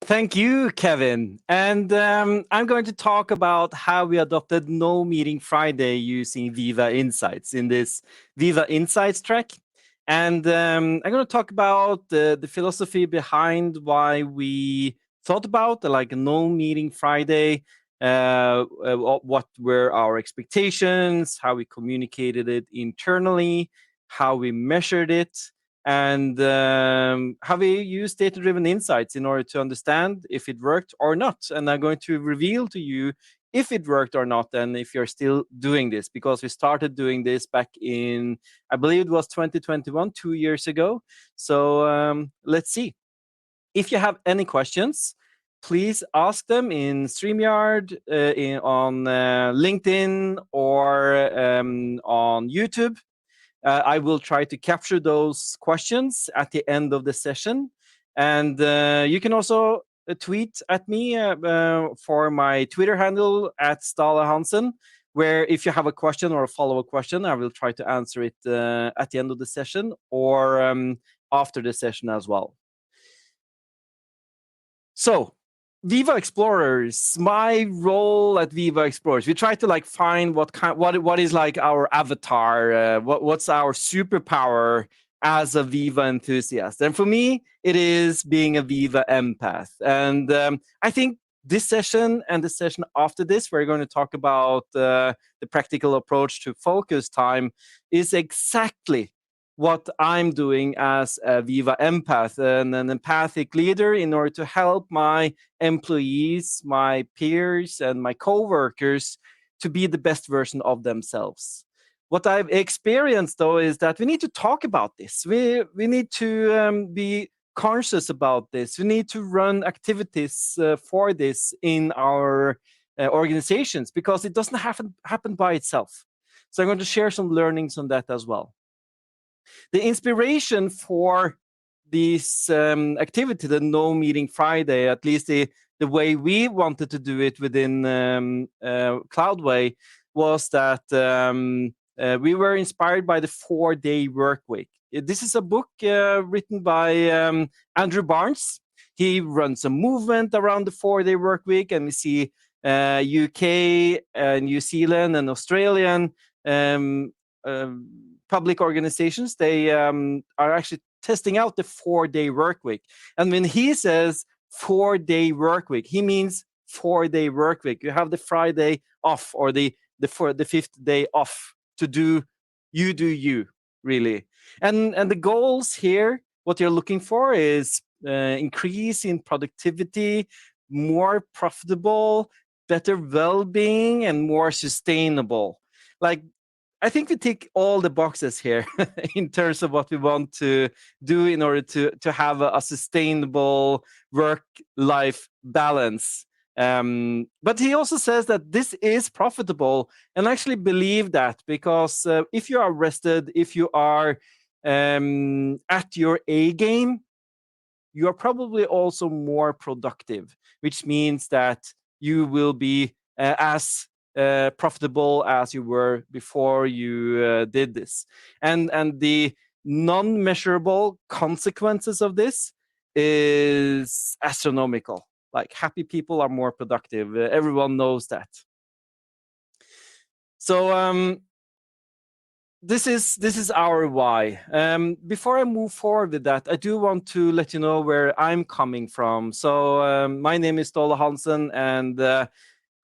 Thank you, Kevin. And I'm going to talk about how we adopted No Meeting Friday using Viva Insights in this Viva Insights track. And I'm going to talk about the philosophy behind why we thought about like a No Meeting Friday, what were our expectations, how we communicated it internally, how we measured it, and how we use data-driven insights in order to understand if it worked or not. And I'm going to reveal to you if it worked or not, and if you're still doing this, because we started doing this back in, I believe it was 2021, 2 years ago. So let's see. If you have any questions, please ask them in StreamYard, on LinkedIn, or on YouTube. I will try to capture those questions at the end of the session. And you can also tweet at me for my Twitter handle at Ståle Hansen, where if you have a question or a follow-up question, I will try to answer it at the end of the session or after the session as well. So, Viva Explorers, my role at Viva Explorers, we try to like find what is like our avatar, what's our superpower as a Viva enthusiast. And for me, it is being a Viva empath. And I think this session and the session after this, we're going to talk about the practical approach to focus time, is exactly what I'm doing as a Viva empath and an empathic leader in order to help my employees, my peers, and my coworkers to be the best version of themselves. What I've experienced, though, is that we need to talk about this. We need to be conscious about this. We need to run activities for this in our organizations, because it doesn't happen by itself. So I'm going to share some learnings on that as well. The inspiration for this activity, the No Meeting Friday, at least the way we wanted to do it within CloudWay, was that we were inspired by the 4-day work week. This is a book written by Andrew Barnes. He runs a movement around the 4-day work week, and we see UK, New Zealand, and Australian public organizations. They are actually testing out the 4-day work week. And when he says 4-day work week, he means 4-day work week. You have the Friday off, or the fifth day off to do you, really. And the goals here, what you're looking for is increase in productivity, more profitable, better well-being, and more sustainable. Like, I think we tick all the boxes here in terms of what we want to do in order to have a sustainable work-life balance. But he also says that this is profitable, and I actually believe that, because if you are rested, if you are at your A game, you are probably also more productive, which means that you will be as profitable as you were before you did this. And the non-measurable consequences of this is astronomical. Like, happy people are more productive. Everyone knows that. So this is our why. Before I move forward with that, I do want to let you know where I'm coming from. So my name is Ståle Hansen, and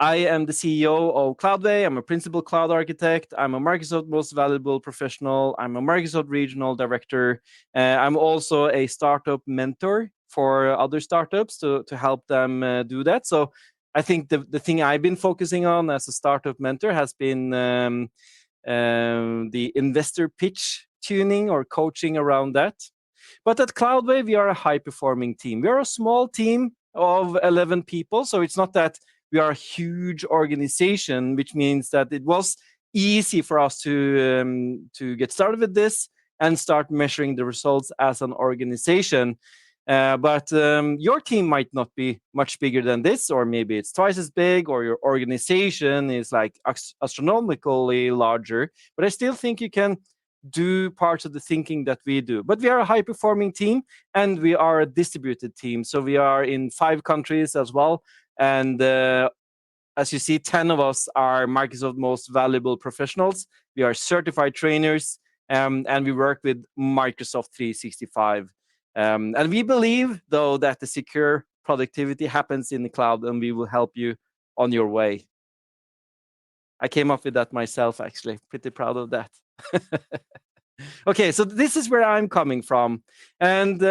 I am the CEO of CloudWay. I'm a principal cloud architect. I'm a Microsoft Most Valuable Professional. I'm a Microsoft Regional Director. I'm also a startup mentor for other startups to help them do that. So I think the thing I've been focusing on as a startup mentor has been the investor pitch tuning or coaching around that. But at CloudWay, we are a high-performing team. We are a small team of 11 people, so it's not that we are a huge organization, which means that it was easy for us to get started with this and start measuring the results as an organization. But your team might not be much bigger than this, or maybe it's twice as big, or your organization is like astronomically larger. But I still think you can do parts of the thinking that we do. But we are a high-performing team, and we are a distributed team. So we are in 5 countries as well. And as you see, 10 of us are Microsoft Most Valuable Professionals. We are certified trainers, and we work with Microsoft 365. And we believe, though, that the secure productivity happens in the cloud, and we will help you on your way. I came up with that myself, actually. Pretty proud of that. Okay, so this is where I'm coming from. And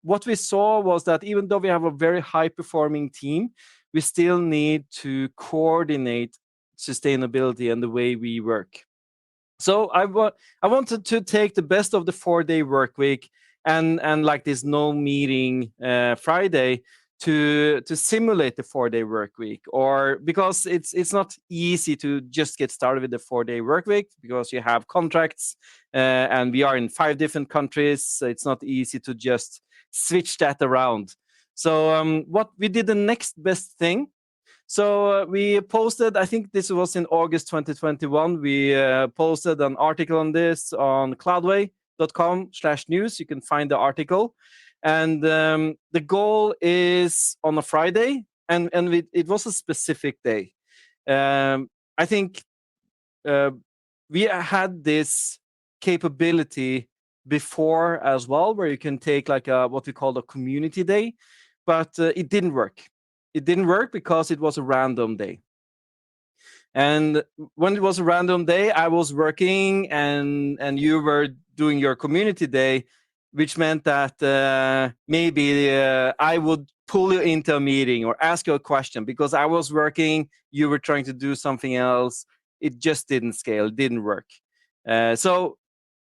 what we saw was that even though we have a very high-performing team, we still need to coordinate sustainability and the way we work. So I wanted to take the best of the 4-day work week and like this no meeting Friday to simulate the 4-day work week, or because it's not easy to just get started with the 4-day work week because you have contracts and we are in 5 different countries, so it's not easy to just switch that around. So what we did, the next best thing. So we posted, I think this was in August 2021, we posted an article on this on cloudway.com/news. You can find the article. And the goal is on a Friday, and it was a specific day. I think we had this capability before as well, where you can take like what we call a community day, but it didn't work. It didn't work because it was a random day. And when it was a random day, I was working and you were doing your community day, which meant that maybe I would pull you into a meeting or ask you a question because I was working, you were trying to do something else. It just didn't scale, it didn't work. So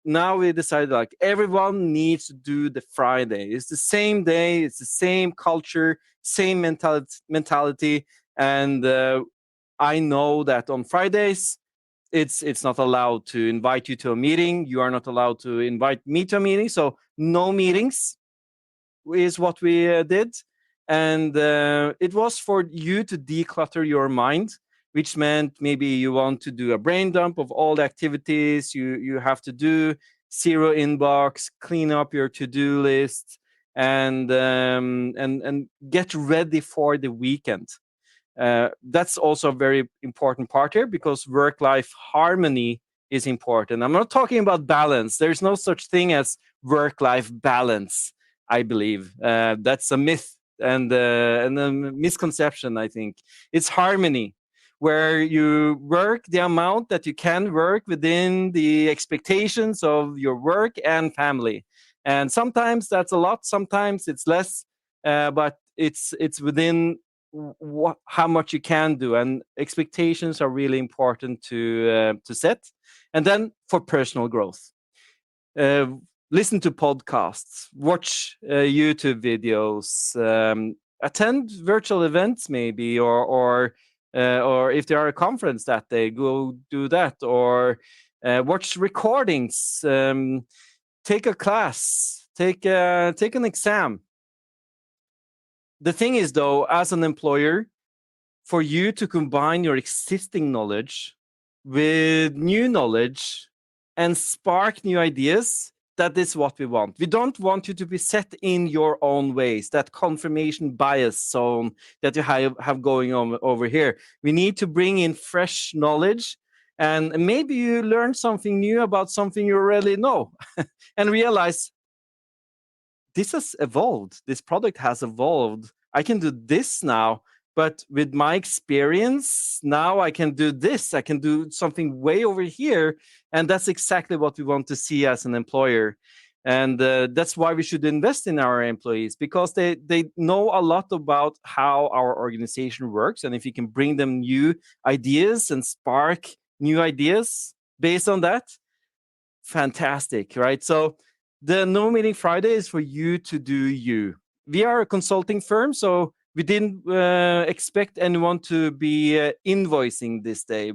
now we decided like everyone needs to do the Friday. It's the same day, it's the same culture, same mentality. And I know that on Fridays, it's not allowed to invite you to a meeting. You are not allowed to invite me to a meeting. So no meetings is what we did. And it was for you to declutter your mind, which meant maybe you want to do a brain dump of all the activities you have to do, zero inbox, clean up your to-do list, and get ready for the weekend. That's also a very important part here because work-life harmony is important. I'm not talking about balance. There's no such thing as work-life balance, I believe. That's a myth and a misconception, I think. It's harmony, where you work the amount that you can work within the expectations of your work and family. And sometimes that's a lot, sometimes it's less, but it's within how much you can do, and expectations are really important to set. And then for personal growth, uh, listen to podcasts, watch YouTube videos, attend virtual events maybe, or if there are a conference that day, go do that, or watch recordings, take a class, take an exam. The thing is, though, as an employer, for you to combine your existing knowledge with new knowledge and spark new ideas, that is what we want. We don't want you to be set in your own ways, that confirmation bias zone that you have going on over here. We need to bring in fresh knowledge, and maybe you learn something new about something you already know and realize this has evolved. This product has evolved. I can do this now, but with my experience, now I can do this. I can do something way over here. And that's exactly what we want to see as an employer. And that's why we should invest in our employees, because they know a lot about how our organization works. And if you can bring them new ideas and spark new ideas based on that, fantastic, right? So the No Meeting Friday is for you to do you. We are a consulting firm, so we didn't expect anyone to be invoicing this day,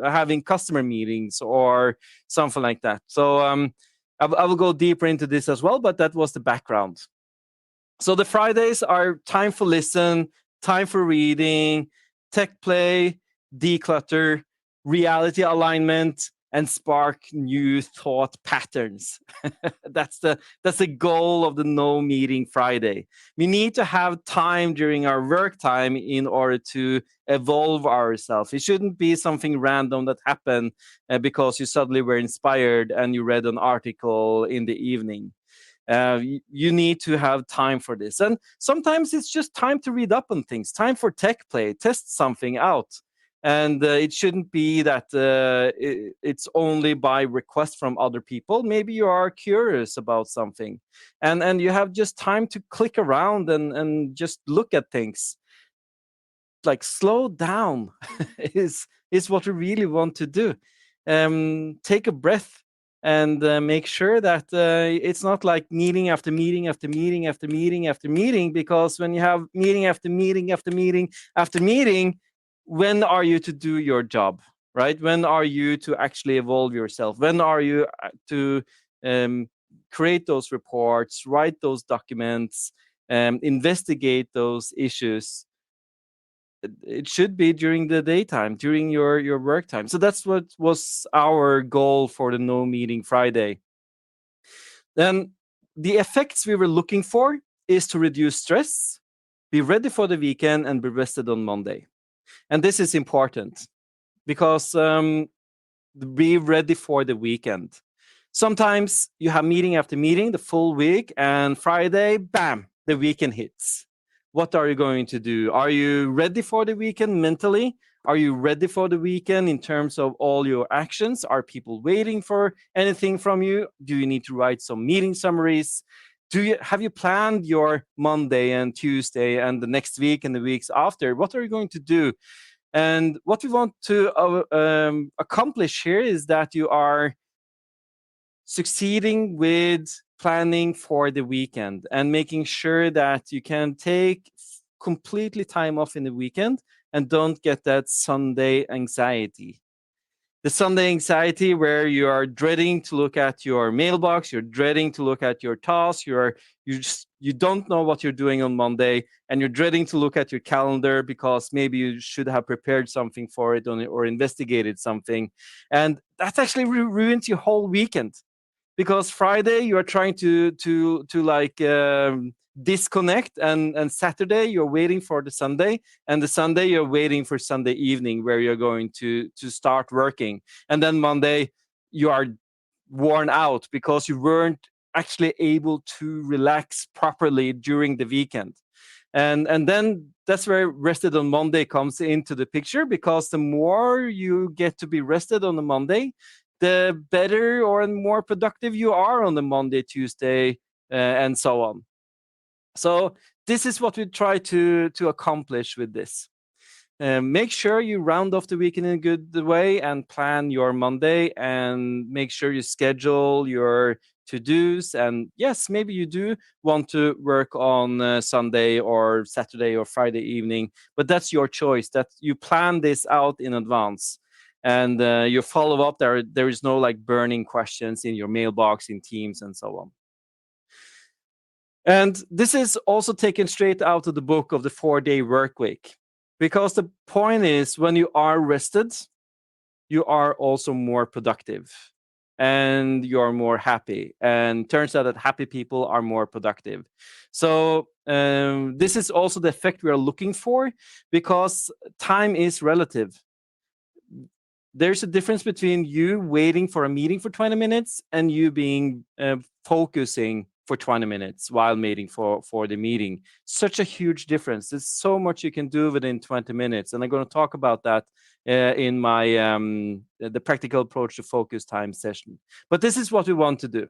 having customer meetings or something like that. So I will go deeper into this as well, but that was the background. So the Fridays are time for listen, time for reading, tech play, declutter, reality alignment, and spark new thought patterns. That's the goal of the No Meeting Friday. We need to have time during our work time in order to evolve ourselves. It shouldn't be something random that happened because you suddenly were inspired and you read an article in the evening. You need to have time for this. And sometimes it's just time to read up on things, time for tech play, test something out. And it shouldn't be that it's only by request from other people. Maybe you are curious about something, and you have just time to click around and just look at things. Like slow down is what we really want to do. Take a breath and make sure that it's not like meeting after meeting after meeting after meeting after meeting, because when you have meeting after meeting after meeting after meeting, when are you to do your job, right? When are you to actually evolve yourself? When are you to um, create those reports, write those documents, investigate those issues? It should be during the daytime, during your work time. So that's what was our goal for the No Meeting Friday. Then the effects we were looking for is to reduce stress, be ready for the weekend, and be rested on Monday. And this is important because be ready for the weekend. Sometimes you have meeting after meeting the full week, and Friday, bam, the weekend hits. What are you going to do? Are you ready for the weekend mentally? Are you ready for the weekend in terms of all your actions? Are people waiting for anything from you? Do you need to write some meeting summaries? Have you planned your Monday and Tuesday and the next week and the weeks after? What are you going to do? And what we want to accomplish here is that you are succeeding with planning for the weekend and making sure that you can take completely time off in the weekend and don't get that Sunday anxiety. The Sunday anxiety where you are dreading to look at your mailbox, you're dreading to look at your tasks, you don't know what you're doing on Monday, and you're dreading to look at your calendar because maybe you should have prepared something for it or investigated something. And that actually ruins your whole weekend, because Friday you are trying to like disconnect, and Saturday you're waiting for the Sunday, and the Sunday you're waiting for Sunday evening where you're going to start working, and then Monday you are worn out because you weren't actually able to relax properly during the weekend. And then that's where rested on Monday comes into the picture, because the more you get to be rested on the Monday, the better or more productive you are on the Monday, Tuesday, and so on. So this is what we try to accomplish with this. Make sure you round off the weekend in a good way and plan your Monday, and make sure you schedule your to-dos. And yes, maybe you do want to work on Sunday or Saturday or Friday evening, but that's your choice. That you plan this out in advance, and you follow up. There is no like burning questions in your mailbox, in Teams, and so on. And this is also taken straight out of the book of the 4-day work week. Because the point is, when you are rested, you are also more productive and you're more happy. And turns out that happy people are more productive. So this is also the effect we are looking for, because time is relative. There's a difference between you waiting for a meeting for 20 minutes and you being focusing for 20 minutes while waiting for the meeting. Such a huge difference. There's so much you can do within 20 minutes. And I'm going to talk about that in my the practical approach to focus time session. But this is what we want to do.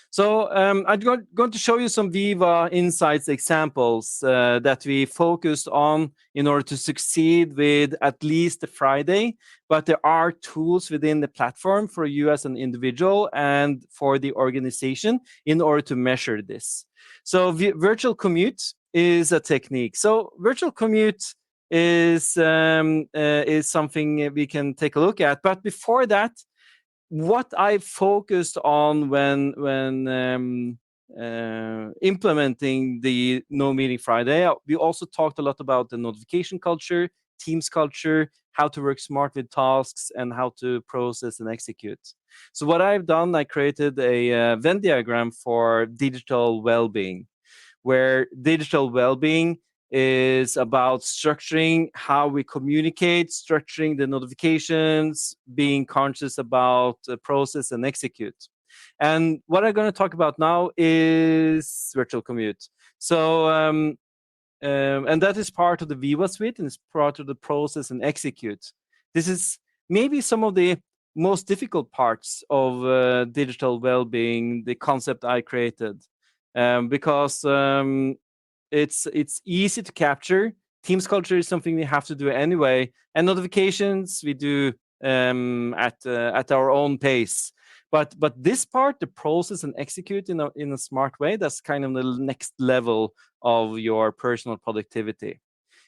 So I'm going to show you some Viva Insights examples that we focused on in order to succeed with at least the Friday. But there are tools within the platform for you as an individual and for the organization in order to measure this. So virtual commute is a technique. So virtual commute is something we can take a look at. But before that, what I focused on when implementing the No Meeting Friday, we also talked a lot about the notification culture, Teams culture, how to work smart with tasks, and how to process and execute. So what I've done, I created a Venn diagram for digital well-being, where digital well-being is about structuring how we communicate, structuring the notifications, being conscious about the process and execute. And what I'm going to talk about now is virtual commute. So, and that is part of the Viva suite, and it's part of the process and execute. This is maybe some of the most difficult parts of digital well-being, the concept I created, because it's easy to capture. Teams culture is something we have to do anyway, and notifications we do at our own pace. But this part, the process and execute in a smart way, that's kind of the next level of your personal productivity.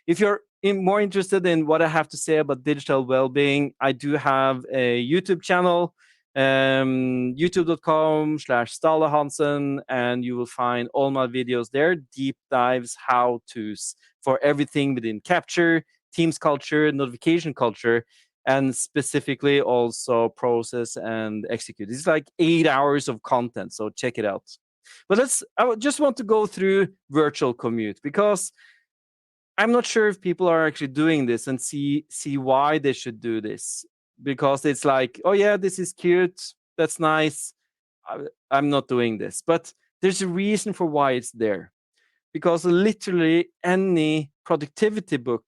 If you're more interested in what I have to say about digital well-being, I do have a YouTube channel, youtube.com/Ståle Hansen, and you will find all my videos there, deep dives, how-tos for everything within capture, Teams culture, notification culture, and specifically also process and execute. It's like 8 hours of content, so check it out. But I just want to go through virtual commute, because I'm not sure if people are actually doing this and see why they should do this. Because it's like, oh yeah, this is cute, that's nice, I'm not doing this. But there's a reason for why it's there. Because literally any productivity book,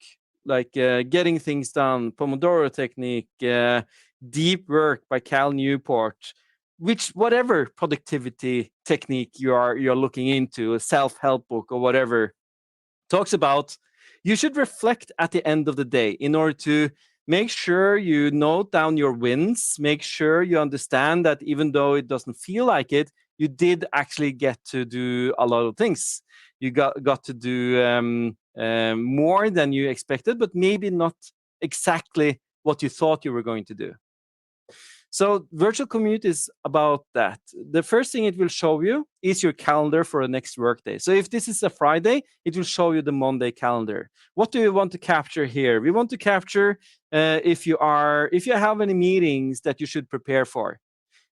like Getting Things Done, Pomodoro Technique, Deep Work by Cal Newport, whatever productivity technique you're looking into, a self-help book or whatever, talks about, you should reflect at the end of the day in order to make sure you note down your wins, make sure you understand that even though it doesn't feel like it, you did actually get to do a lot of things. You got to do more than you expected, but maybe not exactly what you thought you were going to do. So virtual commute is about that. The first thing it will show you is your calendar for the next workday. So if this is a Friday, it will show you the Monday calendar. What do you want to capture here? We want to capture if you have any meetings that you should prepare for,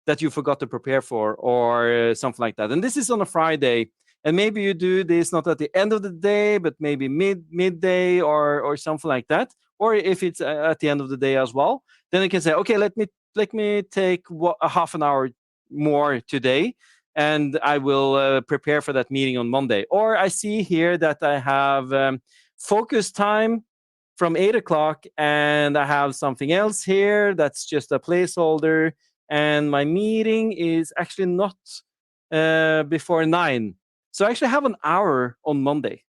that you forgot to prepare for, or something like that. And this is on a Friday. And maybe you do this not at the end of the day, but maybe midday or something like that. Or if it's at the end of the day as well, then you can say, okay, let me take a half an hour more today, and I will prepare for that meeting on Monday. Or I see here that I have focus time from 8 o'clock, and I have something else here that's just a placeholder, and my meeting is actually not before 9. So I actually have an hour on Monday.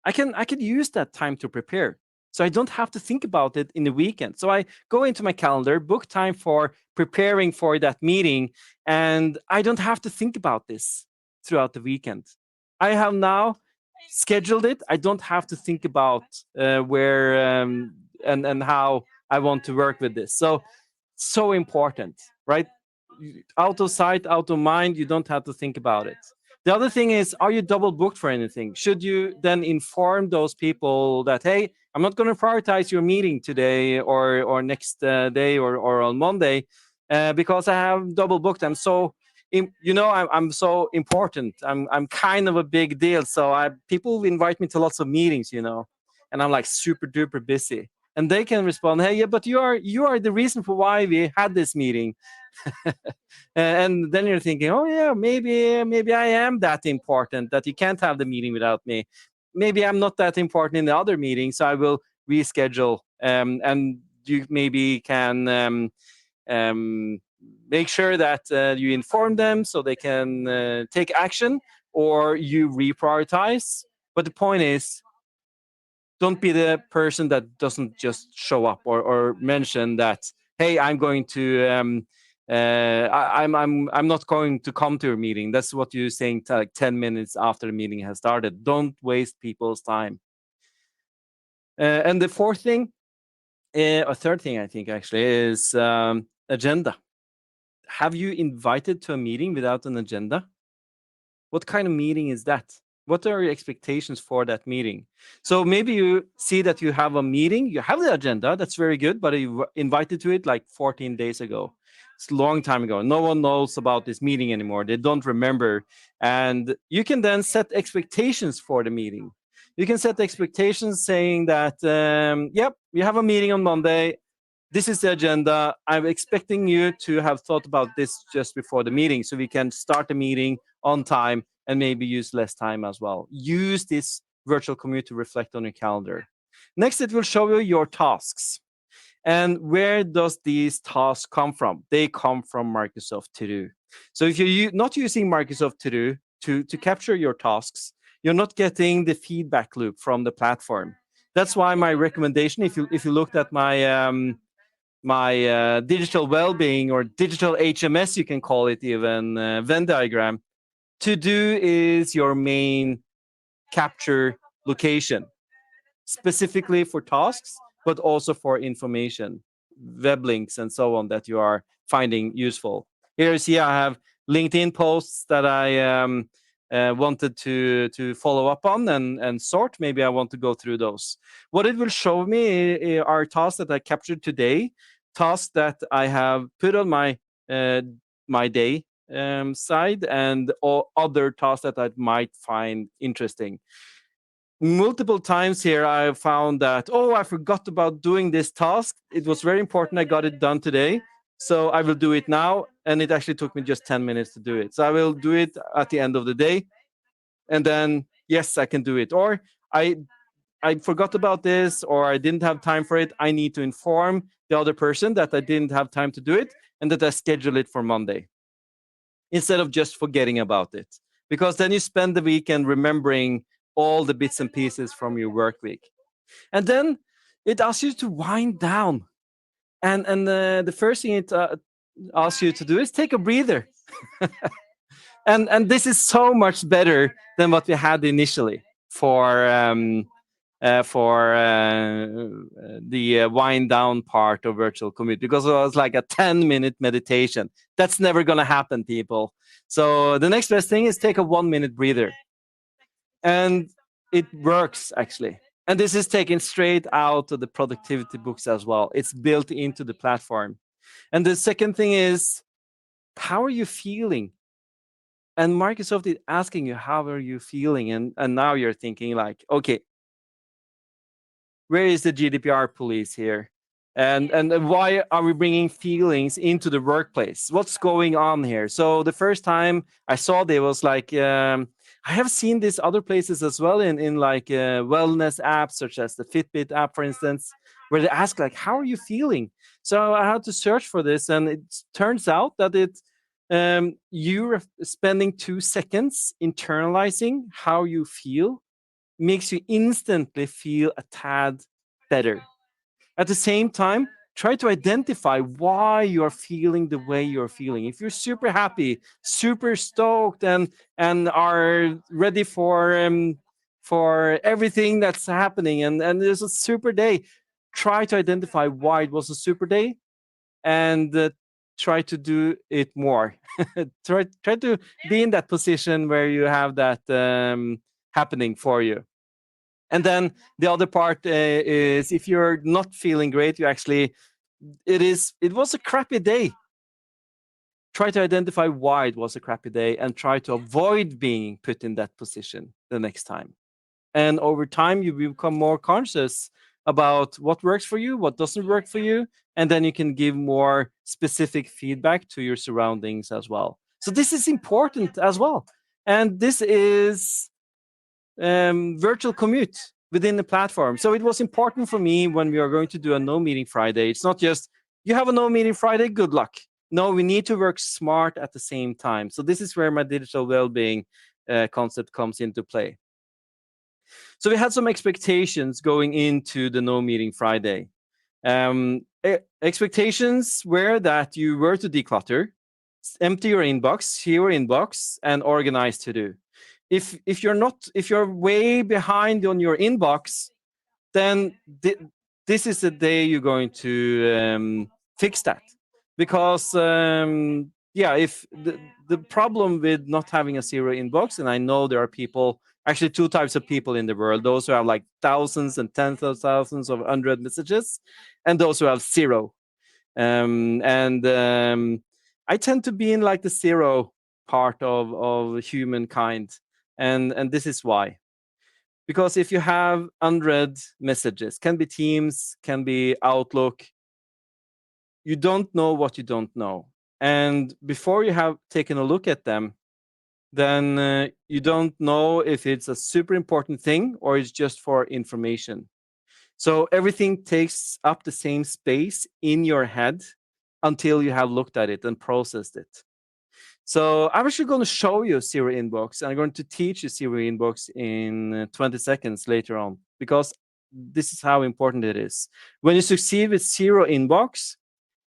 I can use that time to prepare. So I don't have to think about it in the weekend. So I go into my calendar, book time for preparing for that meeting, and I don't have to think about this throughout the weekend. I have now scheduled it. I don't have to think about where and how I want to work with this. So important, right? Out of sight, out of mind. You don't have to think about it. The other thing is, are you double booked for anything? Should you then inform those people that, hey, I'm not going to prioritize your meeting today or next day or on Monday because I have double booked. I'm so, I'm so important. I'm kind of a big deal. So people invite me to lots of meetings, and I'm like super duper busy. And they can respond, hey, yeah, but you are the reason for why we had this meeting. And then you're thinking, oh yeah, maybe I am that important that you can't have the meeting without me. Maybe I'm not that important in the other meeting, so I will reschedule. And you maybe can make sure that you inform them so they can take action, or you reprioritize. But the point is, don't be the person that doesn't just show up or mention that, hey, I'm going to I'm not going to come to your meeting. That's what you're saying like 10 minutes after the meeting has started. Don't waste people's time. And the fourth thing, or third thing, I think actually, is agenda. Have you invited to a meeting without an agenda? What kind of meeting is that? What are your expectations for that meeting? So maybe you see that you have a meeting, you have the agenda, that's very good, but you were invited to it like 14 days ago. It's a long time ago. No one knows about this meeting anymore. They don't remember. And you can then set expectations for the meeting. You can set expectations saying that, yep, we have a meeting on Monday. This is the agenda. I'm expecting you to have thought about this just before the meeting so we can start the meeting on time and maybe use less time as well. Use this virtual commute to reflect on your calendar. Next, it will show you your tasks. And where does these tasks come from? They come from Microsoft To Do. So if you're not using Microsoft To Do to capture your tasks, you're not getting the feedback loop from the platform. That's why my recommendation, if you looked at my digital well-being or digital HMS, you can call it even, Venn diagram, To Do is your main capture location, specifically for tasks, but also for information, web links, and so on that you are finding useful. Here you see I have LinkedIn posts that I wanted to follow up on and sort. Maybe I want to go through those. What it will show me are tasks that I captured today, tasks that I have put on my day side, and all other tasks that I might find interesting. Multiple times here I found that, oh, I forgot about doing this task. It was very important. I got it done today. So I will do it now. And it actually took me just 10 minutes to do it. So I will do it at the end of the day. And then, yes, I can do it. Or I I forgot about this, or I didn't have time for it. I need to inform the other person that I didn't have time to do it and that I schedule it for Monday instead of just forgetting about it. Because then you spend the weekend remembering all the bits and pieces from your work week. And then it asks you to wind down. And the first thing it asks you to do is take a breather. And this is so much better than what we had initially for the wind down part of virtual commute, because it was like a 10-minute meditation. That's never going to happen, people. So the next best thing is take a 1-minute breather. And it works, actually. And this is taken straight out of the productivity books as well. It's built into the platform. And the second thing is, how are you feeling? And Microsoft is asking you, how are you feeling? And now you're thinking like, okay, where is the GDPR police here? And why are we bringing feelings into the workplace? What's going on here? So the first time I saw there was like, I have seen this other places as well in like wellness apps, such as the Fitbit app, for instance, where they ask like, how are you feeling? So I had to search for this, and it turns out that you're spending 2 seconds internalizing how you feel makes you instantly feel a tad better. At the same time, try to identify why you're feeling the way you're feeling. If you're super happy, super stoked, and are ready for everything that's happening, and there's a super day, try to identify why it was a super day, and try to do it more. try to be in that position where you have that happening for you. And then the other part is, if you're not feeling great, you actually, it was a crappy day. Try to identify why it was a crappy day and try to avoid being put in that position the next time. And over time, you become more conscious about what works for you, what doesn't work for you, and then you can give more specific feedback to your surroundings as well. So this is important as well. And this is virtual commute within the platform. So it was important for me when we are going to do a no meeting Friday. It's not just, you have a no meeting Friday, good luck. No, we need to work smart at the same time. So this is where my digital well-being concept comes into play. So we had some expectations going into the no meeting Friday. Expectations were that you were to declutter, empty your inbox, see your inbox, and organize to do. If you're way behind on your inbox, then this is the day you're going to fix that, because yeah, if the problem with not having a zero inbox, and I know there are people, actually two types of people in the world: those who have like thousands and tens of thousands of unread messages, and those who have zero. And I tend to be in like the zero part of humankind, and this is why. Because if you have unread messages, can be Teams, can be Outlook, you don't know what you don't know. And before you have taken a look at them, then you don't know if it's a super important thing or it's just for information. So everything takes up the same space in your head until you have looked at it and processed it. So I'm actually going to show you Zero Inbox, and I'm going to teach you Zero Inbox in 20 seconds later on, because this is how important it is. When you succeed with Zero Inbox,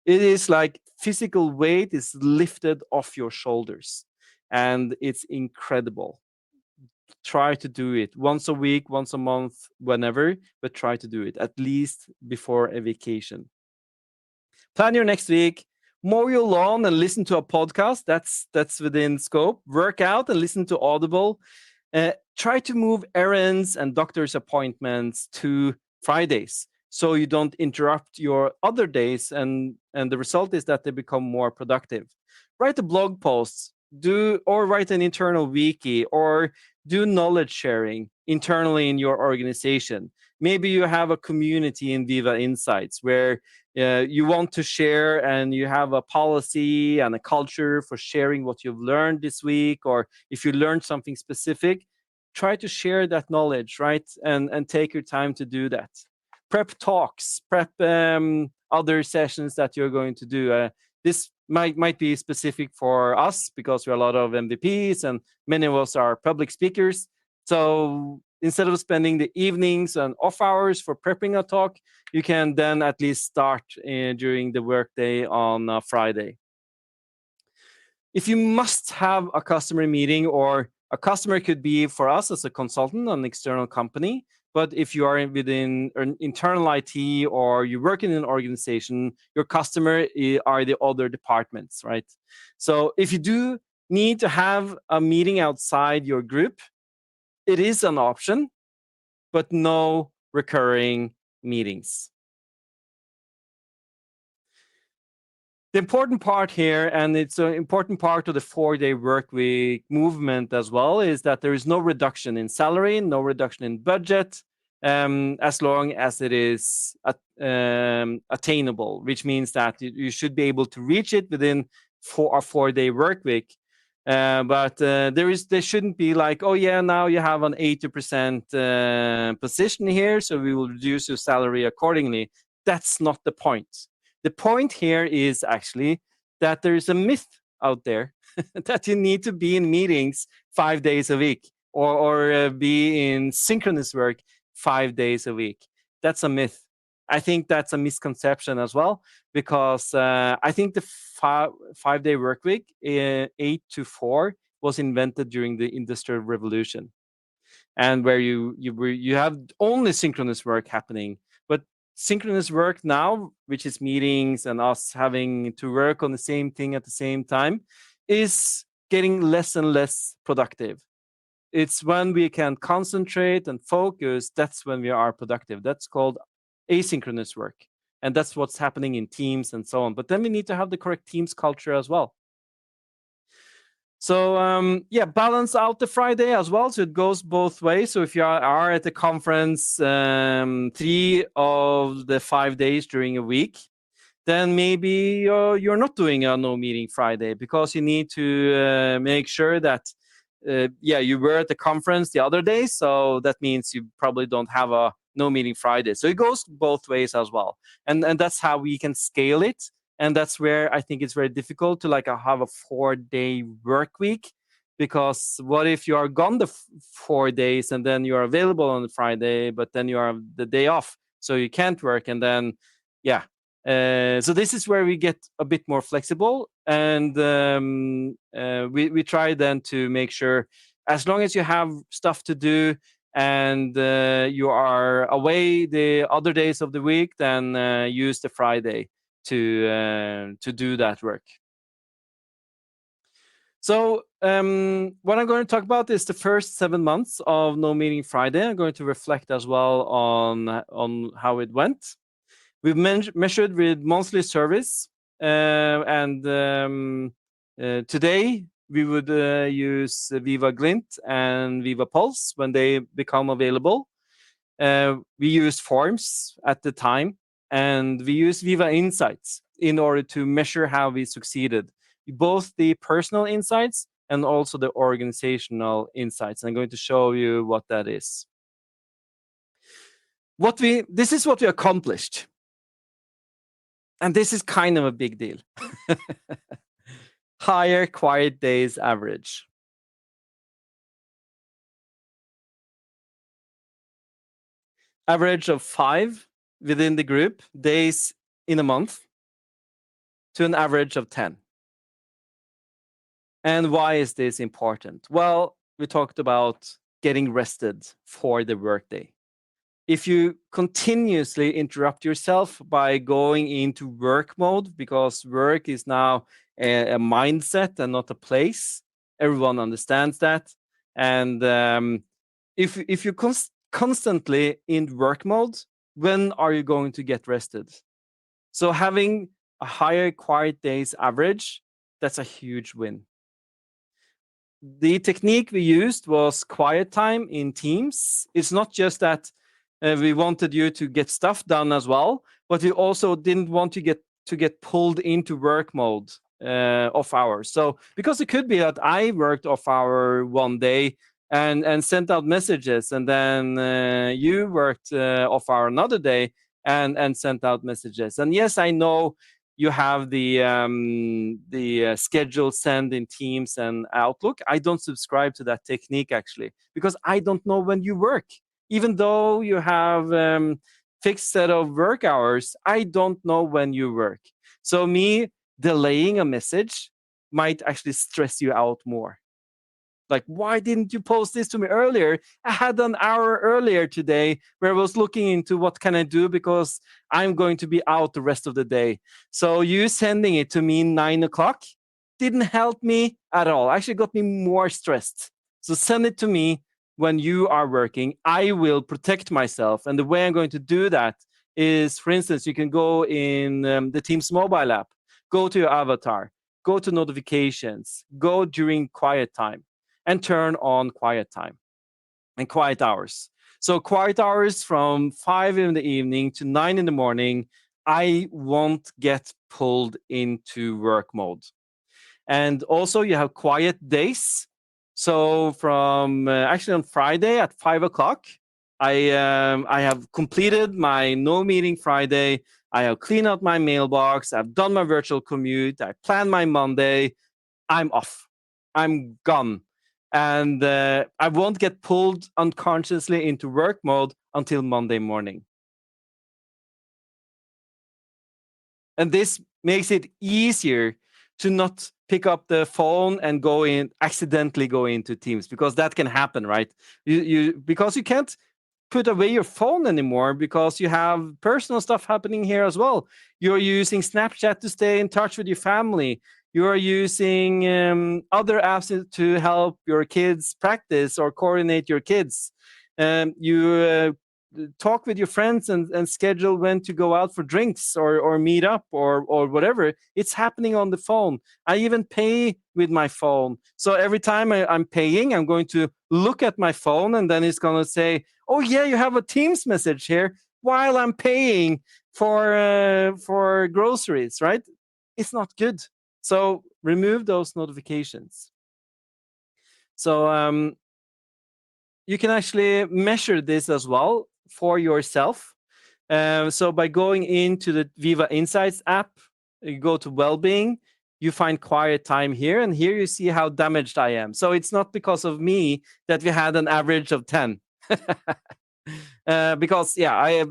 it is like physical weight is lifted off your shoulders, and it's incredible. Try to do it once a week, once a month, whenever, but try to do it at least before a vacation. Plan your next week. Mow your lawn and listen to a podcast. That's within scope. Work out and listen to Audible. Try to move errands and doctor's appointments to Fridays so you don't interrupt your other days, and the result is that they become more productive. Write a blog post, do or write an internal wiki, or do knowledge sharing internally in your organization. Maybe you have a community in Viva Insights where you want to share, and you have a policy and a culture for sharing what you've learned this week, or if you learned something specific, try to share that knowledge, right? And take your time to do that. Prep talks, prep other sessions that you're going to do. This might be specific for us because we're a lot of MVPs and many of us are public speakers. So instead of spending the evenings and off hours for prepping a talk, you can then at least start during the workday on Friday. If you must have a customer meeting, or a customer could be for us as a consultant, an external company, but if you are within an internal IT or you work in an organization, your customer are the other departments, right? So if you do need to have a meeting outside your group, it is an option, but no recurring meetings. The important part here, and it's an important part of the 4-day work week movement as well, is that there is no reduction in salary, no reduction in budget, as long as it is attainable, which means that you should be able to reach it within a 4-day work week. But there shouldn't be like, oh yeah, now you have an 80% position here, so we will reduce your salary accordingly. That's not the point. The point here is actually that there is a myth out there that you need to be in meetings 5 days a week, or be in synchronous work 5 days a week. That's a myth. I think that's a misconception as well, because I think the 5-day work week, 8 to 4, was invented during the Industrial Revolution, and where you have only synchronous work happening. But synchronous work now, which is meetings and us having to work on the same thing at the same time, is getting less and less productive. It's when we can concentrate and focus, that's when we are productive. That's called asynchronous work. And that's what's happening in teams and so on. But then we need to have the correct teams culture as well. So yeah, balance out the Friday as well, so it goes both ways. So if you are at the conference 3 of the 5 days during a week, then maybe you're not doing a no meeting Friday, because you need to make sure that yeah, you were at the conference the other day, so that means you probably don't have a no meeting Friday. So it goes both ways as well, and that's how we can scale it. And that's where I think it's very difficult to like have a 4-day work week, because what if you are gone the 4 days and then you are available on the Friday, but then you are the day off, so you can't work, and then yeah. So this is where we get a bit more flexible, and we try then to make sure, as long as you have stuff to do and you are away the other days of the week, then use the Friday to do that work. So what I'm going to talk about is the first 7 months of No Meeting Friday. I'm going to reflect as well on how it went. We've measured with monthly service, and today we would use Viva Glint and Viva Pulse when they become available. We use forms at the time, and we use Viva Insights in order to measure how we succeeded, both the personal insights and also the organizational insights. I'm going to show you what that is. This is what we accomplished. And this is kind of a big deal. Higher quiet days average. Average of 5 within the group days in a month to an average of 10. And why is this important? Well, we talked about getting rested for the workday. If you continuously interrupt yourself by going into work mode, because work is now a mindset and not a place, everyone understands that. And if you constantly in work mode, when are you going to get rested? So having a higher quiet days average, that's a huge win. The technique we used was quiet time in Teams. It's not just that we wanted you to get stuff done as well, but we also didn't want to get pulled into work mode off hours. So because it could be that I worked off hour one day and sent out messages, and then you worked off hour another day and sent out messages. And yes, I know you have the schedule send in Teams and Outlook. I don't subscribe to that technique actually, because I don't know when you work. Even though you have fixed set of work hours, I don't know when you work. So me delaying a message might actually stress you out more. Like, why didn't you post this to me earlier? I had an hour earlier today where I was looking into what can I do because I'm going to be out the rest of the day. So you sending it to me 9 o'clock didn't help me at all. Actually got me more stressed. So send it to me when you are working. I will protect myself. And the way I'm going to do that is, for instance, you can go in the Teams mobile app, go to your avatar, go to notifications, go during quiet time, and turn on quiet time and quiet hours. So quiet hours from 5 in the evening to 9 in the morning, I won't get pulled into work mode. And also you have quiet days. So from actually on Friday at 5 o'clock, I have completed my no meeting Friday. I have cleaned out my mailbox. I've done my virtual commute. I planned my Monday. I'm off. I'm gone. And I won't get pulled unconsciously into work mode until Monday morning. And this makes it easier to not pick up the phone and accidentally go into Teams, because that can happen, right? Because you can't put away your phone anymore because you have personal stuff happening here as well. You're using Snapchat to stay in touch with your family. You are using other apps to help your kids practice or coordinate your kids. You talk with your friends and schedule when to go out for drinks or meet up or whatever. It's happening on the phone. I even pay with my phone. So every time I'm paying, I'm going to look at my phone, and then it's going to say, oh yeah, you have a Teams message here while I'm paying for groceries, right? It's not good. So remove those notifications. So you can actually measure this as well for yourself. So by going into the Viva Insights app, you go to well-being, you find quiet time here, and here you see how damaged I am. So it's not because of me that we had an average of 10. Because yeah, I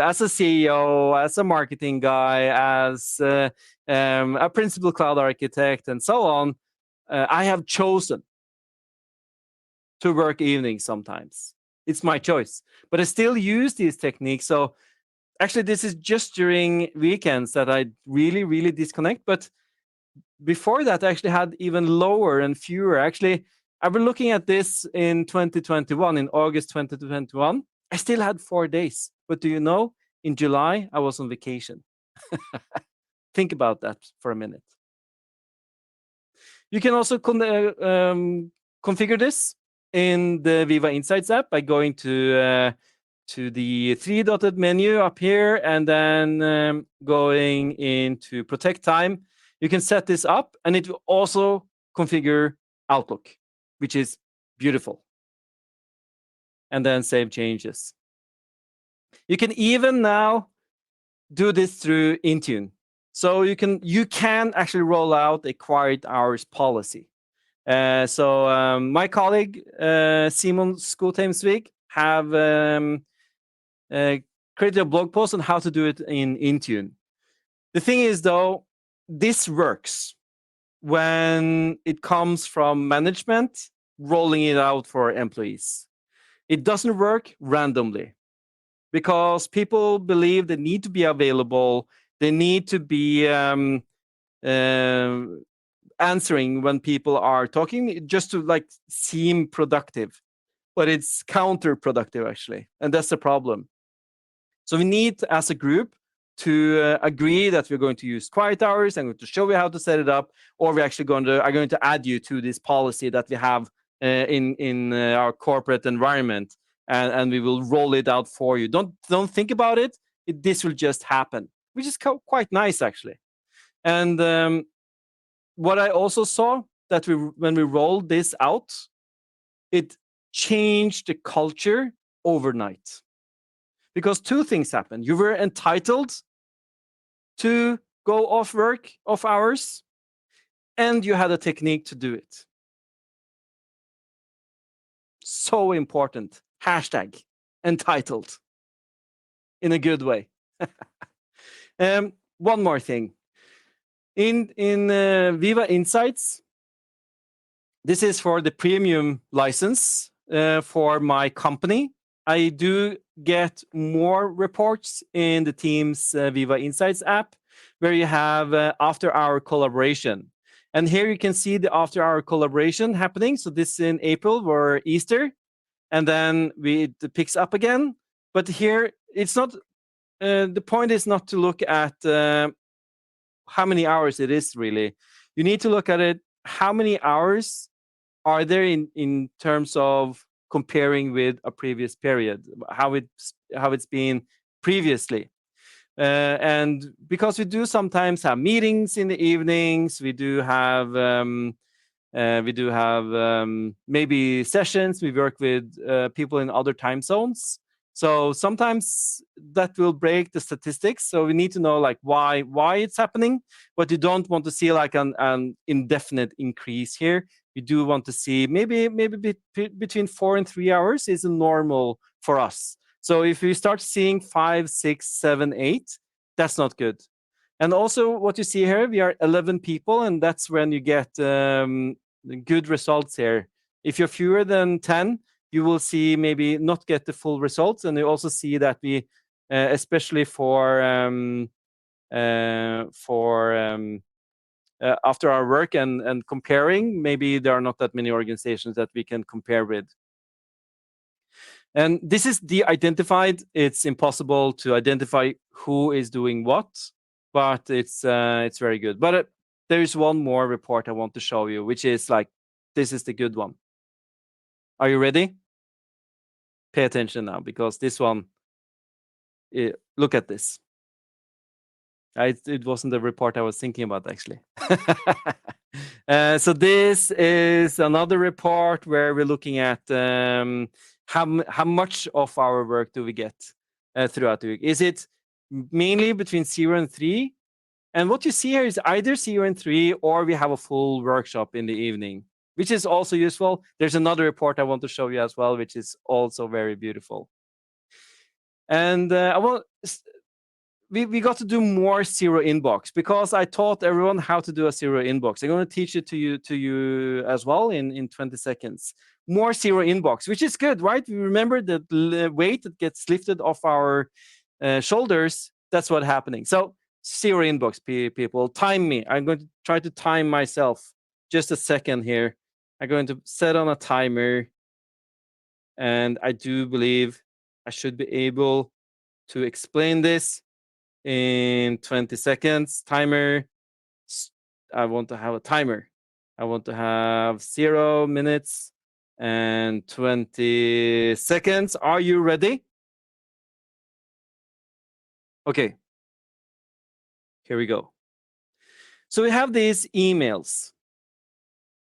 as a CEO, as a marketing guy, as a principal cloud architect, and so on, I have chosen to work evenings sometimes. It's my choice, but I still use these techniques. So actually, this is just during weekends that I really, really disconnect. But before that, I actually had even lower and fewer. Actually, I've been looking at this in 2021, in August 2021. I still had 4 days. But do you know, in July, I was on vacation. Think about that for a minute. You can also configure this in the Viva Insights app by going to the three-dotted menu up here and then going into Protect Time. You can set this up, and it will also configure Outlook, which is beautiful. And then save changes. You can even now do this through Intune. So you can actually roll out a quiet hours policy. So my colleague Simon Skotheimsvik have created a blog post on how to do it in Intune. The thing is, though, this works when it comes from management rolling it out for employees. It doesn't work randomly because people believe they need to be available. They need to be answering when people are talking just to like seem productive, but it's counterproductive actually, and that's the problem. So we need, as a group, to agree that we're going to use quiet hours. I'm going to show you how to set it up, or we're actually going to add you to this policy that we have in our corporate environment, and we will roll it out for you. Don't think about it. This will just happen, which is quite nice actually. And what I also saw that when we rolled this out, it changed the culture overnight. Because two things happened. You were entitled to go off hours, and you had a technique to do it. So important. Hashtag entitled in a good way. One more thing. In Viva Insights, this is for the premium license for my company. I do get more reports in the Teams Viva Insights app, where you have after-hour collaboration. And here you can see the after-hour collaboration happening. So this in April were Easter, and then it picks up again. But here it's not. The point is not to look at how many hours it is really. You need to look at it. How many hours are there in terms of comparing with a previous period, how it's been previously? And because we do sometimes have meetings in the evenings, we do have maybe sessions. We work with people in other time zones. So sometimes that will break the statistics. So we need to know like why it's happening, but you don't want to see like an indefinite increase here. You do want to see maybe between 4 and 3 hours is normal for us. So if we start seeing 5, 6, 7, 8, that's not good. And also what you see here, we are 11 people, and that's when you get good results here. If you're fewer than 10, you will see maybe not get the full results, and you also see that we, especially for after our work and comparing, maybe there are not that many organizations that we can compare with. And this is de-identified. It's impossible to identify who is doing what, but it's very good. But there is one more report I want to show you, which is like, this is the good one. Are you ready? Pay attention now, because this one, look at this. It wasn't the report I was thinking about, actually. So this is another report where we're looking at how much of our work do we get throughout the week. Is it mainly between 0 and 3? And what you see here is either 0 and 3, or we have a full workshop in the evening, which is also useful. There's another report I want to show you as well, which is also very beautiful. And we got to do more zero inbox, because I taught everyone how to do a zero inbox. I'm going to teach it to you as well in 20 seconds. More zero inbox, which is good, right? We remember the weight that gets lifted off our shoulders. That's what's happening. So Zero inbox, people. Time me. I'm going to try to time myself. Just a second here. I'm going to set on a timer. And I do believe I should be able to explain this in 20 seconds. Timer. I want to have a timer. I want to have 0 minutes and 20 seconds. Are you ready? Okay. Here we go. So we have these emails.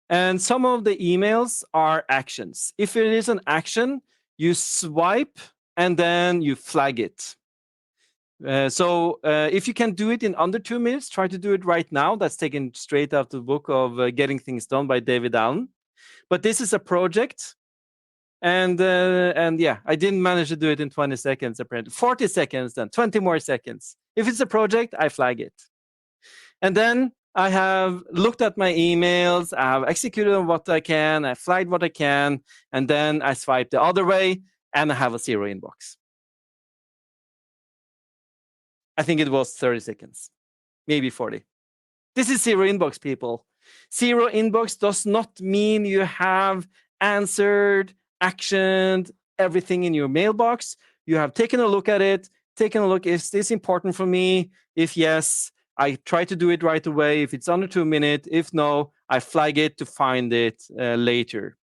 And some of the emails are actions. If it is an action, you swipe and then you flag it. So if you can do it in under 2 minutes, try to do it right now. That's taken straight out of the book of Getting Things Done by David Allen. But this is a project. And yeah, I didn't manage to do it in 20 seconds, apparently. 40 seconds, then 20 more seconds. If it's a project, I flag it. And then I have looked at my emails, I have executed on what I can, I flagged what I can, and then I swipe the other way, and I have a 0 inbox. I think it was 30 seconds, maybe 40. This is 0 inbox, people. 0 inbox does not mean you have answered, actioned everything in your mailbox. You have taken a look at it, taken a look, is this important for me? If yes, I try to do it right away. If it's under 2 minutes, if no, I flag it to find it later.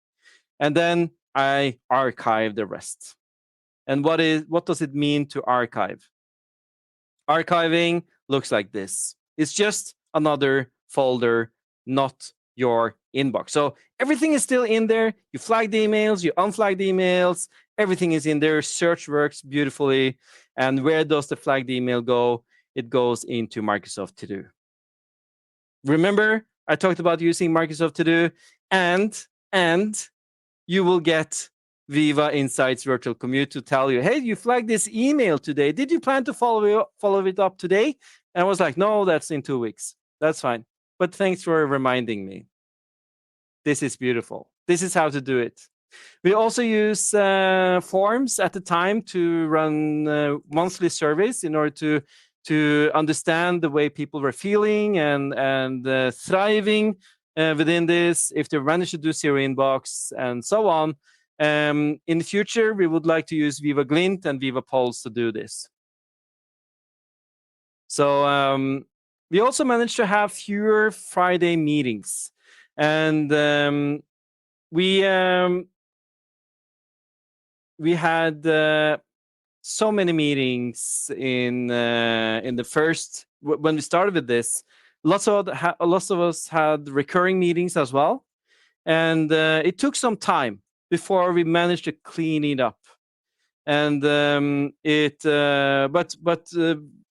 And then I archive the rest. And what does it mean to archive? Archiving looks like this. It's just another folder, not your inbox. So everything is still in there. You flag the emails, you unflag the emails, everything is in there. Search works beautifully. And where does the flagged email go? It goes into Microsoft To Do. Remember, I talked about using Microsoft To Do, and you will get Viva Insights Virtual Commute to tell you, hey, you flagged this email today. Did you plan to follow it up today? And I was like, no, that's in 2 weeks. That's fine. But thanks for reminding me. This is beautiful. This is how to do it. We also use forms at the time to run monthly surveys in order to understand the way people were feeling and thriving within this, if they managed to do 0 inbox and so on. In the future, we would like to use Viva Glint and Viva Pulse to do this. So we also managed to have fewer Friday meetings. And we had so many meetings in the first, when we started with this. Lots of us had recurring meetings as well. And it took some time before we managed to clean it up. And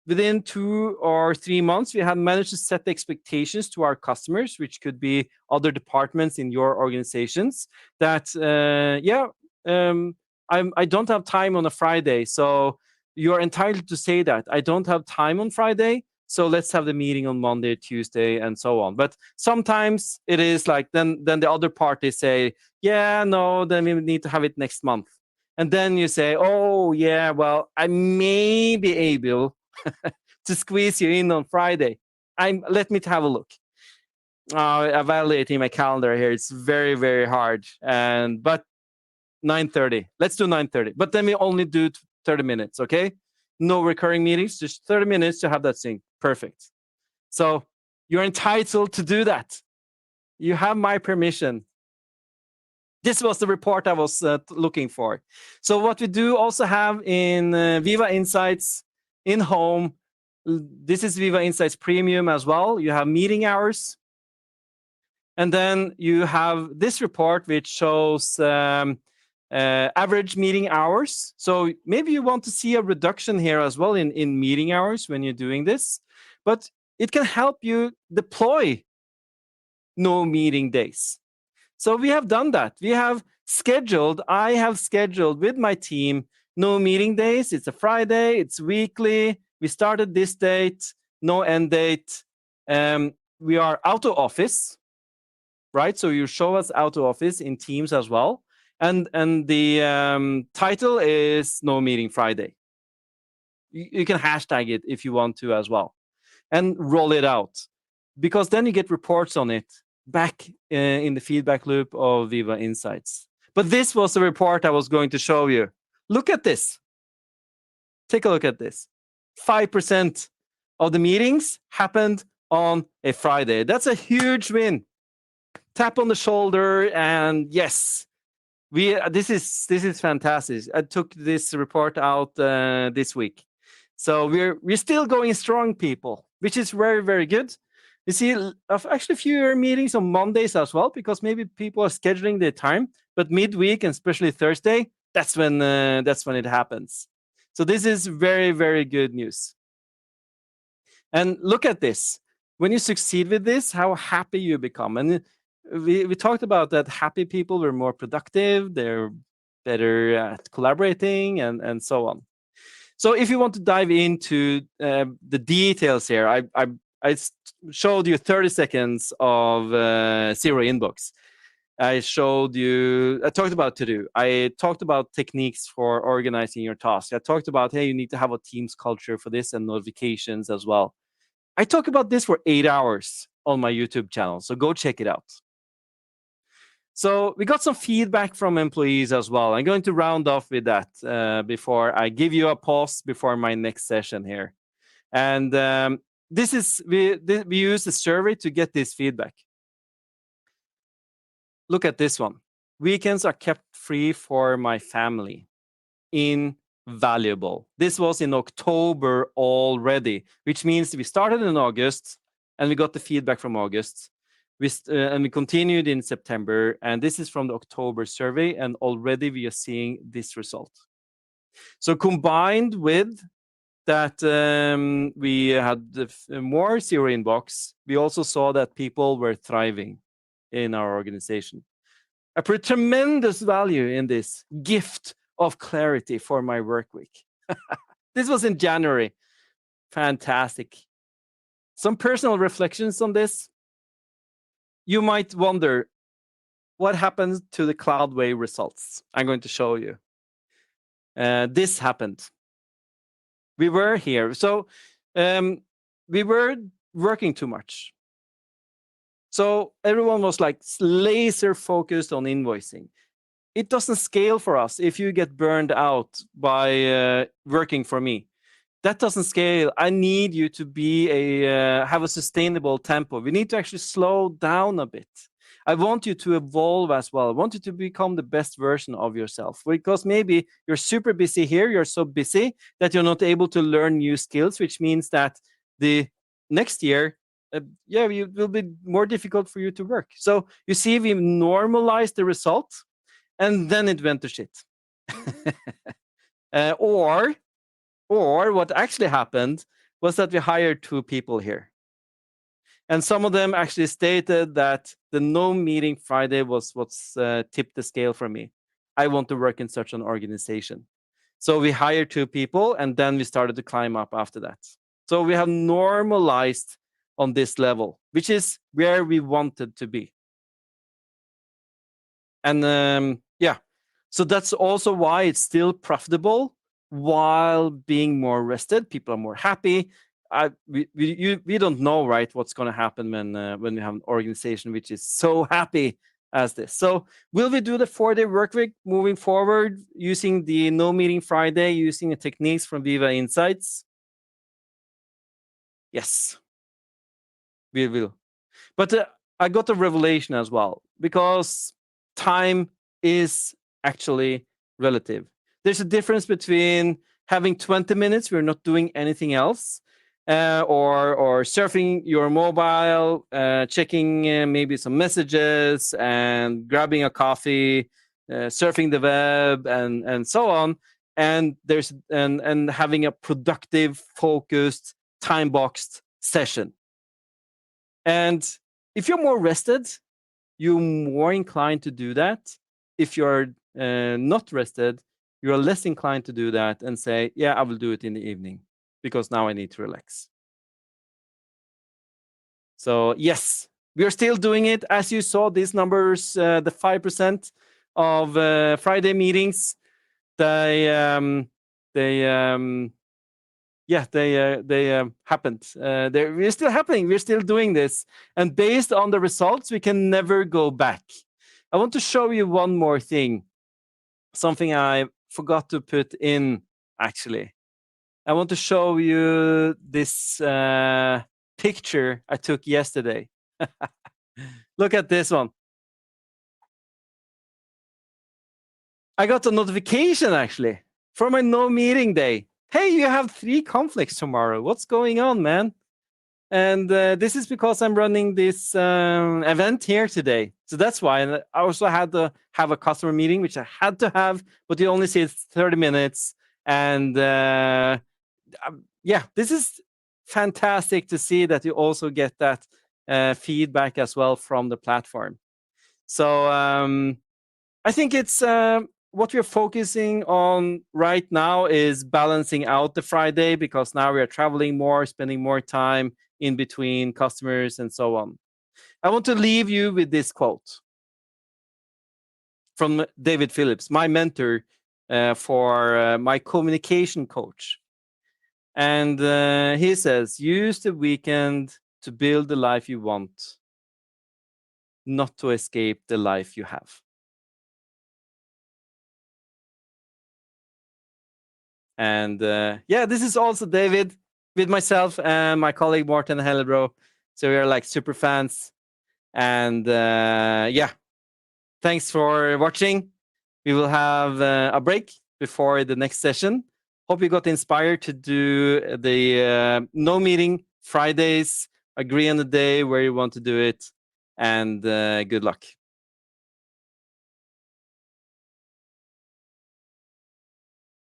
within 2 or 3 months, we had managed to set the expectations to our customers, which could be other departments in your organizations, that I don't have time on a Friday, so you're entitled to say that. I don't have time on Friday, so let's have the meeting on Monday, Tuesday, and so on. But sometimes it is like, then the other party say, yeah, no, then we need to have it next month. And then you say, oh, yeah, well, I may be able to squeeze you in on Friday. Let me have a look. Evaluating my calendar here, it's very, very hard. But 9:30. Let's do 9:30. But then we only do 30 minutes, okay? No recurring meetings, just 30 minutes to have that sync. Perfect. So you're entitled to do that. You have my permission. This was the report I was looking for. So what we do also have in Viva Insights in home, this is Viva Insights Premium as well. You have meeting hours. And then you have this report, which shows average meeting hours. So maybe you want to see a reduction here as well in meeting hours when you're doing this. But it can help you deploy no meeting days. So we have done that. I have scheduled with my team no meeting days. It's a Friday, it's weekly. We started this date, no end date. We are out of office, right? So you show us out of office in Teams as well. And the title is No Meeting Friday. You can hashtag it if you want to as well. and roll it out, because then you get reports on it back in the feedback loop of Viva Insights. But this was the report I was going to show you. Look at this. Take a look at this. 5% of the meetings happened on a Friday. That's a huge win. Tap on the shoulder, and yes, this is fantastic. I took this report out this week, so we're still going strong, people, which is very, very good. You see, actually fewer meetings on Mondays as well, because maybe people are scheduling their time. But midweek and especially Thursday, that's when it happens. So this is very, very good news. And look at this. When you succeed with this, how happy you become. And we talked about that happy people were more productive, they're better at collaborating, and so on. So if you want to dive into the details here, I showed you 30 seconds of zero inbox. I talked about to-do. I talked about techniques for organizing your tasks. I talked about, hey, you need to have a team's culture for this and notifications as well. I talk about this for 8 hours on my YouTube channel, so go check it out. So we got some feedback from employees as well. I'm going to round off with that before I give you a pause before my next session here. And we use a survey to get this feedback. Look at this one. Weekends are kept free for my family. Invaluable. This was in October already, which means we started in August and we got the feedback from August. And we continued in September, and this is from the October survey, and already we are seeing this result. So combined with that, we had more zero inbox, we also saw that people were thriving in our organization. I put tremendous value in this gift of clarity for my work week. This was in January. Fantastic. Some personal reflections on this. You might wonder, what happened to the CloudWay results? I'm going to show you. This happened. We were here. So we were working too much. So everyone was like laser focused on invoicing. It doesn't scale for us if you get burned out by working for me. That doesn't scale. I need you to be have a sustainable tempo. We need to actually slow down a bit. I want you to evolve as well. I want you to become the best version of yourself, because maybe you're super busy here. You're so busy that you're not able to learn new skills, which means that the next year, it will be more difficult for you to work. So you see, we normalized the result, and then it went to shit. Or what actually happened was that we hired 2 people here. And some of them actually stated that the no meeting Friday was what's tipped the scale for me. I want to work in such an organization. So we hired 2 people, and then we started to climb up after that. So we have normalized on this level, which is where we wanted to be. And so that's also why it's still profitable while being more rested. People are more happy. We don't know, right, what's going to happen when we have an organization which is so happy as this. So will we do the 4-day work week moving forward using the no meeting Friday, using the techniques from Viva Insights? Yes, we will. But I got a revelation as well, because time is actually relative. There's a difference between having 20 minutes, we're not doing anything else, or surfing your mobile, checking maybe some messages, and grabbing a coffee, surfing the web, and so on. And there's and having a productive, focused, time boxed session. And if you're more rested, you're more inclined to do that. If you're not rested, you're less inclined to do that and say, yeah, I will do it in the evening because now I need to relax. So yes, we are still doing it. As you saw, these numbers, the 5% of Friday meetings, they yeah, they happened. We're still happening. We're still doing this, and based on the results, we can never go back. I want to show you one more thing, something I forgot to put in. Actually, I want to show you this picture I took yesterday. Look at this one. I got a notification actually for my no meeting day. Hey, you have 3 conflicts tomorrow. What's going on, man? And this is because I'm running this event here today. So that's why. And I also had to have a customer meeting, which I had to have, but you only see it's 30 minutes. And yeah, this is fantastic to see that you also get that feedback as well from the platform. So I think it's what we're focusing on right now is balancing out the Friday, because now we are traveling more, spending more time in between customers and so on. I want to leave you with this quote from David Phillips, my mentor for my communication coach. And he says, use the weekend to build the life you want, not to escape the life you have. And yeah, this is also David with myself and my colleague Morten Hellebro. So we are like super fans. And yeah, thanks for watching. We will have a break before the next session. Hope you got inspired to do the no meeting Fridays. Agree on the day where you want to do it. And good luck.